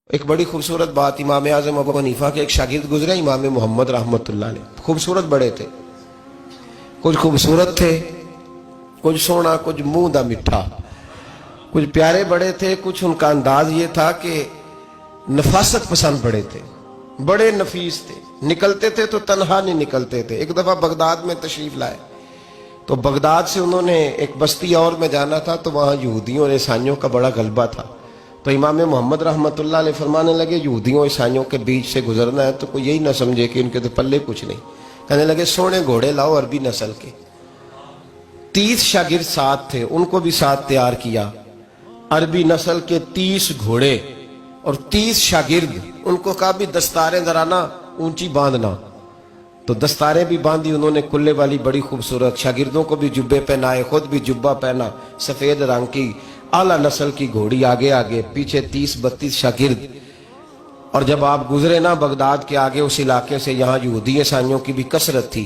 ایک بڑی خوبصورت بات امام اعظم ابو حنیفہ کے ایک شاگرد گزرے امام محمد رحمۃ اللہ علیہ. خوبصورت بڑے تھے, کچھ خوبصورت تھے, کچھ سونا, کچھ منہ دا میٹھا, کچھ پیارے بڑے تھے, کچھ ان کا انداز یہ تھا کہ نفاست پسند بڑے تھے, بڑے نفیس تھے. نکلتے تھے تو تنہا نہیں نکلتے تھے. ایک دفعہ بغداد میں تشریف لائے تو بغداد سے انہوں نے ایک بستی اور میں جانا تھا تو وہاں یہودیوں اور عیسائیوں کا بڑا غلبہ تھا. تو امام محمد رحمۃ اللہ علیہ فرمانے لگے یہودیوں عیسائیوں کے بیچ سے گزرنا ہے تو کوئی یہی نہ سمجھے کہ ان کے تو پلے کچھ نہیں. کہنے لگے سونے گھوڑے لاؤ عربی نسل کے. 30 شاگرد ساتھ تھے, ان کو بھی ساتھ تیار کیا. عربی نسل کے 30 گھوڑے اور 30 شاگرد. ان کو کہا بھی دستاریں ذرا نا اونچی باندھنا. تو دستاریں بھی باندھی انہوں نے کلے والی بڑی خوبصورت. شاگردوں کو بھی جبے پہنائے, خود بھی جبہ پہنا سفید رنگ کی. اعلیٰ نسل کی گھوڑی آگے آگے, پیچھے 30-32 شاگرد. اور جب آپ گزرے نا بغداد کے آگے اس علاقے سے, یہاں یہودی عیسائیوں کی بھی کثرت تھی,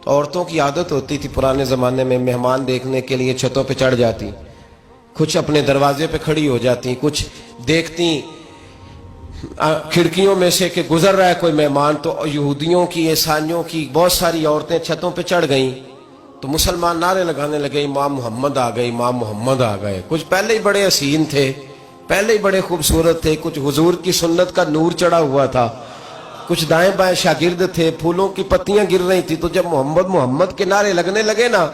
تو عورتوں کی عادت ہوتی تھی پرانے زمانے میں مہمان دیکھنے کے لیے چھتوں پہ چڑھ جاتی, کچھ اپنے دروازے پہ کھڑی ہو جاتی, کچھ دیکھتی کھڑکیوں میں سے کہ گزر رہا ہے کوئی مہمان. تو یہودیوں کی عیسائیوں کی بہت ساری عورتیں چھتوں پہ چڑھ گئیں. تو مسلمان نعرے لگانے لگے امام محمد آ گئے, امام محمد آ گئے. کچھ پہلے ہی بڑے حسین تھے, پہلے ہی بڑے خوبصورت تھے, کچھ حضور کی سنت کا نور چڑھا ہوا تھا, کچھ دائیں بائیں شاگرد تھے, پھولوں کی پتیاں گر رہی تھی. تو جب محمد محمد کے نعرے لگنے لگے نا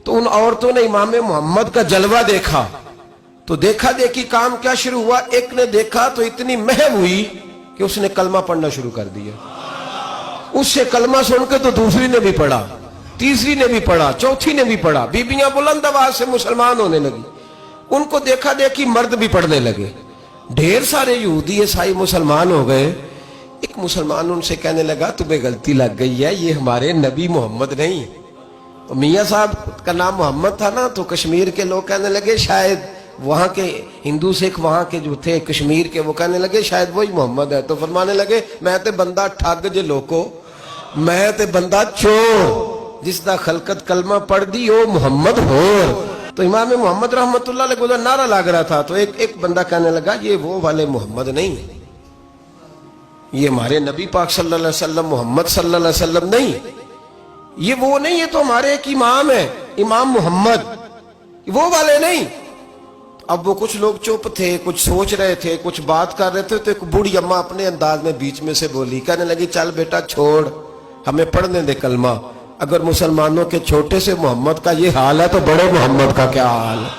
تو ان عورتوں نے امام محمد کا جلوہ دیکھا. تو دیکھا دیکھی کام کیا شروع ہوا, ایک نے دیکھا تو اتنی مہم ہوئی کہ اس نے کلمہ پڑھنا شروع کر دیا. اس سے کلمہ سن کے تو دوسری نے بھی پڑھا, تیسری نے بھی پڑھا, چوتھی نے بھی پڑھا. بیبیاں بلند آواز سے مسلمان ہونے لگی. ان کو دیکھا دیکھی مرد بھی پڑھنے لگے. ڈھیر سارے یہودی عیسائی مسلمان ہو گئے. ایک مسلمان ان سے کہنے لگا تمہیں غلطی لگ گئی ہے, یہ ہمارے نبی محمد نہیں. میاں صاحب کا نام محمد تھا نا, تو کشمیر کے لوگ کہنے لگے شاید وہاں کے ہندو سکھ وہاں کے جو تھے کشمیر کے, وہ کہنے لگے شاید وہی محمد ہے. تو فرمانے لگے میں تے بندہ ٹھگ جے لوکو, میں تے بندہ چور, جس دا خلقت کلمہ پڑھ دی او محمد ہو. تو امام محمد رحمت اللہ علیہ کو نعرہ لگ رہا تھا. تو ایک بندہ کہنے لگا یہ وہ والے محمد نہیں, یہ ہمارے نبی پاک صلی اللہ علیہ وسلم محمد صلی اللہ علیہ وسلم نہیں, یہ وہ نہیں, یہ تو ہمارے ایک امام ہے امام محمد, وہ والے نہیں. اب وہ کچھ لوگ چپ تھے, کچھ سوچ رہے تھے, کچھ بات کر رہے تھے. تو ایک بوڑھی اماں اپنے انداز میں بیچ میں سے بولی, کہنے لگی چل بیٹا چھوڑ, ہمیں پڑھنے دے کلمہ. اگر مسلمانوں کے چھوٹے سے محمد کا یہ حال ہے تو بڑے محمد کا کیا حال ہے.